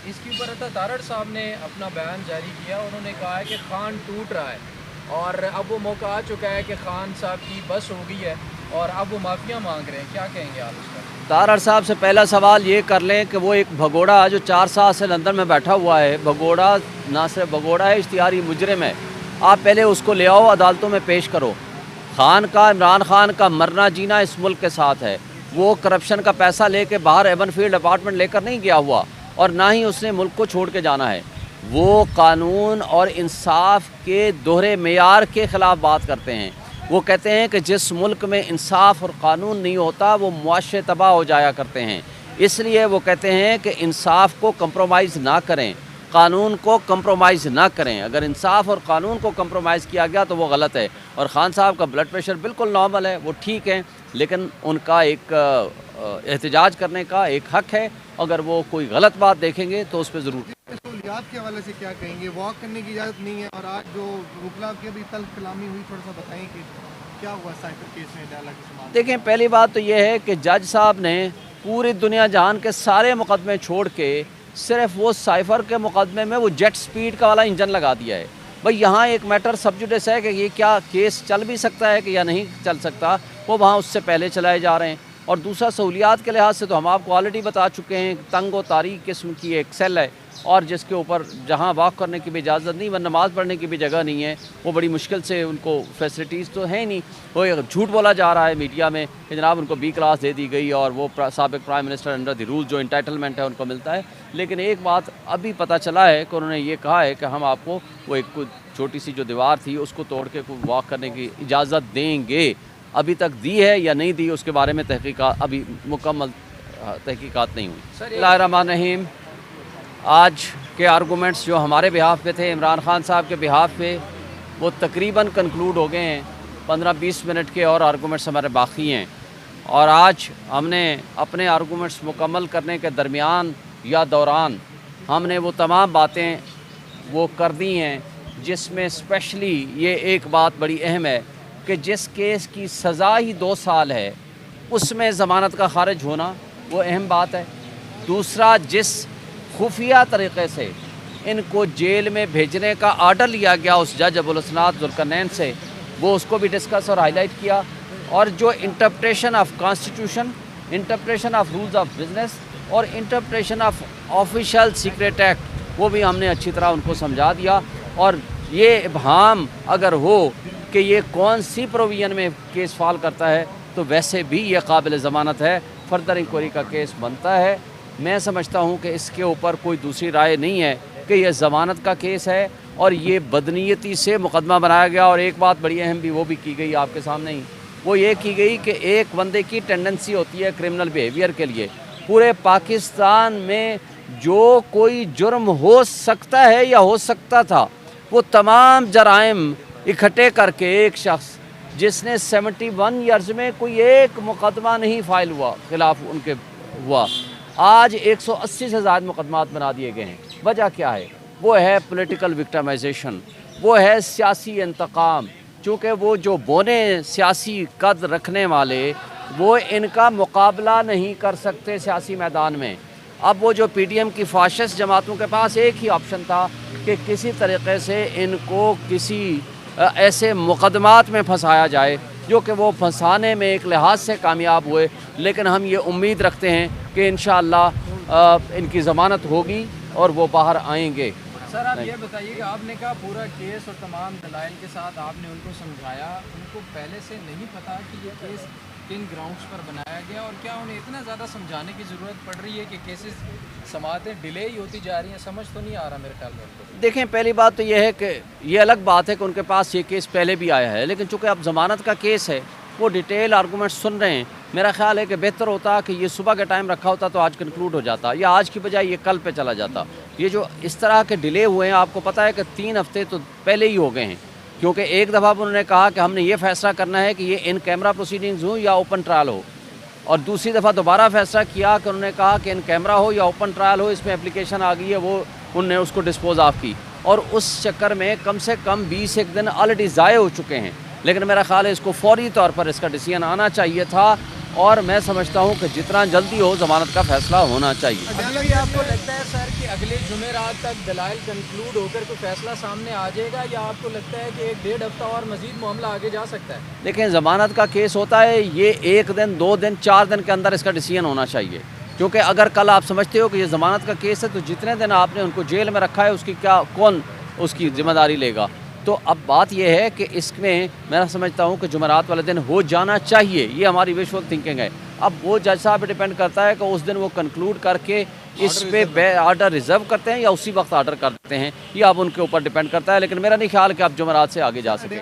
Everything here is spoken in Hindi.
इसके ऊपर अता तारड़ साहब ने अपना बयान जारी किया। उन्होंने कहा है कि खान टूट रहा है और अब वो मौका आ चुका है कि खान साहब की बस हो गई है और अब वो माफ़िया मांग रहे हैं। क्या कहेंगे आप इस पर? तारड़ साहब से पहला सवाल ये कर लें कि वो एक भगोड़ा जो 4 साल से लंदन में बैठा हुआ है, भगोड़ा ना सिर्फ भगोड़ा है, इश्तिहारी मुजरिम है। आप पहले उसको ले आओ, अदालतों में पेश करो। खान का, इमरान खान का मरना जीना इस मुल्क के साथ है। वो करप्शन का पैसा लेके बाहर एवनफील्ड अपार्टमेंट लेकर नहीं गया हुआ और ना ही उसने मुल्क को छोड़ के जाना है। वो कानून और इंसाफ के दोहरे मेयार के ख़िलाफ़ बात करते हैं। वो कहते हैं कि जिस मुल्क में इंसाफ और कानून नहीं होता वो मुआशरे तबाह हो जाया करते हैं। इसलिए वो कहते हैं कि इंसाफ को कंप्रोमाइज़ ना करें, कानून को कंप्रोमाइज़ ना करें। अगर इंसाफ और कानून को कंप्रोमाइज़ किया गया तो वो गलत है। और ख़ान साहब का ब्लड प्रेशर बिल्कुल नॉर्मल है, वो ठीक है, लेकिन उनका एक एहतजाज करने का एक हक़ है। अगर वो कोई गलत बात देखेंगे तो उस पर ज़रूर। सहूलियात के हवाले से क्या कहेंगे? वॉक करने की इजाज़त नहीं है और आज जो रुकला की भी तल्ख कलामी हुई, थोड़ा सा बताएं कि क्या हुआ साइफर केस में डाला के समाज? देखें, पहली बात तो ये है कि जज साहब ने पूरी दुनिया जहान के सारे मुकदमे छोड़ के सिर्फ वो साइफर के मुकदमे में वो जेट स्पीड का वाला इंजन लगा दिया है। भाई यहाँ एक मैटर सब जुडिस है कि ये क्या केस चल भी सकता है कि या नहीं चल सकता, वो वहाँ उससे पहले चलाए जा रहे हैं। और दूसरा, सहूलियात के लिहाज से तो हम आपको ऑलरेडी बता चुके हैं, तंग व तारीक किस्म की एक सेल है और जिसके ऊपर जहाँ वॉक करने की भी इजाज़त नहीं, व नमाज़ पढ़ने की भी जगह नहीं है। वो बड़ी मुश्किल से, उनको फैसिलिटीज़ तो है नहीं। वो झूठ बोला जा रहा है मीडिया में कि जनाब उनको B क्लास दे दी गई और वो साबिक़ prime minister under the rule जो इंटाइटलमेंट है उनको मिलता है। लेकिन एक बात अभी पता चला है कि उन्होंने ये कहा है कि हम आपको वो एक छोटी सी जो दीवार थी उसको तोड़ के वॉक करने की इजाज़त देंगे। अभी तक दी है या नहीं दी उसके बारे में तहकीकात, अभी मुकम्मल तहकीकात नहीं हुई। बिस्मिल्लाहिर्रहमानिर्रहीम। आज के आर्गूमेंट्स जो हमारे बिहाफ पे थे, इमरान खान साहब के बिहाफ पे, वो तकरीबन कंक्लूड हो गए हैं। 15-20 मिनट के और आर्गूमेंट्स हमारे बाकी हैं और आज हमने अपने आर्गूमेंट्स मुकम्मल करने के दरमियान या दौरान हमने वो तमाम बातें वो कर दी हैं, जिसमें स्पेशली ये एक बात बड़ी अहम है कि जिस केस की सज़ा ही 2 साल है उसमें ज़मानत का खारिज होना वो अहम बात है। दूसरा, जिस खुफिया तरीक़े से इनको जेल में भेजने का आर्डर लिया गया उस जज अबुल हसनात ज़ुल्करनैन से, वो उसको भी डिस्कस और हाईलाइट किया। और जो interpretation of constitution, interpretation of rules of business और interpretation of official secret act, वो भी हमने अच्छी तरह उनको समझा दिया। और ये इब्हाम अगर हो कि ये कौन सी प्रोविज़न में केस फाल करता है तो वैसे भी ये काबिल ज़मानत है, फर्दर इंक्वायरी का केस बनता है। मैं समझता हूँ कि इसके ऊपर कोई दूसरी राय नहीं है कि यह ज़मानत का केस है और ये बदनीयती से मुकदमा बनाया गया। और एक बात बड़ी अहम भी वो भी की गई आपके सामने ही, वो ये की गई कि एक बंदे की टेंडेंसी होती है क्रिमिनल बिहेवियर के लिए। पूरे पाकिस्तान में जो कोई जुर्म हो सकता है या हो सकता था, वो तमाम जराइम इकट्ठे करके एक शख्स जिसने 71 ईयर्स में कोई एक मुकदमा नहीं फाइल हुआ खिलाफ उनके हुआ, आज 180 से ज़्यादा मुकदमात बना दिए गए हैं। वजह क्या है? वो है पॉलिटिकल विक्टिमाइजेशन, वो है सियासी इंतकाम। चूँकि वो जो बोने सियासी कद रखने वाले वो इनका मुकाबला नहीं कर सकते सियासी मैदान में। अब वो जो PDM की फाशिस्ट जमातों के पास एक ही ऑप्शन था कि किसी तरीक़े से इनको किसी ऐसे मुकदमात में फंसाया जाए जो कि वो फंसाने में एक लिहाज से कामयाब हुए। लेकिन हम ये उम्मीद रखते हैं कि इंशाअल्लाह इनकी ज़मानत होगी और वो बाहर आएंगे। सर, आप ये बताइए कि आपने कहा पूरा केस और तमाम दलाइल के साथ आपने उनको समझाया, उनको पहले से नहीं पता कि ये केस किन ग्राउंड्स पर बनाया गया और क्या उन्हें इतना ज़्यादा समझाने की ज़रूरत पड़ रही है कि केसेस समातें डिले ही होती जा रही हैं? समझ तो नहीं आ रहा मेरे ख्याल में। देखें, पहली बात तो ये है कि ये अलग बात है कि उनके पास ये केस पहले भी आया है, लेकिन चूँकि अब ज़मानत का केस है वो डिटेल आर्गूमेंट सुन रहे हैं। मेरा ख्याल है कि बेहतर होता कि ये सुबह का टाइम रखा होता तो आज कंक्लूड हो जाता, या आज की बजाय ये कल पे चला जाता। ये जो इस तरह के डिले हुए हैं, आपको पता है कि 3 हफ्ते तो पहले ही हो गए हैं, क्योंकि एक दफ़ा उन्होंने कहा कि हमने ये फ़ैसला करना है कि ये इन कैमरा प्रोसीडिंग्स हो या ओपन ट्रायल हो, और दूसरी दफ़ा दोबारा फ़ैसला किया कि उन्होंने कहा कि इन कैमरा हो या ओपन ट्रायल हो, इसमें एप्लीकेशन आ गई है, वो उनने उसको डिस्पोज ऑफ की। और उस चक्कर में कम से कम 20 एक दिन ऑलरेडी ज़ाये हो चुके हैं। लेकिन मेरा ख्याल है इसको फौरी तौर पर इसका डिसीजन आना चाहिए था और मैं समझता हूँ कि जितना जल्दी हो ज़मानत का फ़ैसला होना चाहिए। अभी आपको लगता है सर कि अगले जुमेरात तक दलाइल कंक्लूड होकर कोई फैसला सामने आ जाएगा, या आपको लगता है कि 1-1.5 हफ्ता और मजीद मामला आगे जा सकता है? देखें, ज़मानत का केस होता है, ये 1 दिन 2 दिन 4 दिन के अंदर इसका डिसीजन होना चाहिए। क्योंकि अगर कल आप समझते हो कि ये ज़मानत का केस है तो जितने दिन आपने उनको जेल में रखा है उसकी कौन उसकी ज़िम्मेदारी लेगा। तो अब बात यह है कि इसमें मैं समझता हूँ कि जुमेरात वाले दिन हो जाना चाहिए, ये हमारी विजुअल थिंकिंग है। अब वो जज साहब पे डिपेंड करता है कि उस दिन वो कंक्लूड करके इस पे ऑर्डर रिजर्व करते हैं या उसी वक्त ऑर्डर कर देते हैं, ये अब उनके ऊपर डिपेंड करता है। लेकिन मेरा नहीं ख्याल कि आप जुमेरात से आगे जा सकें।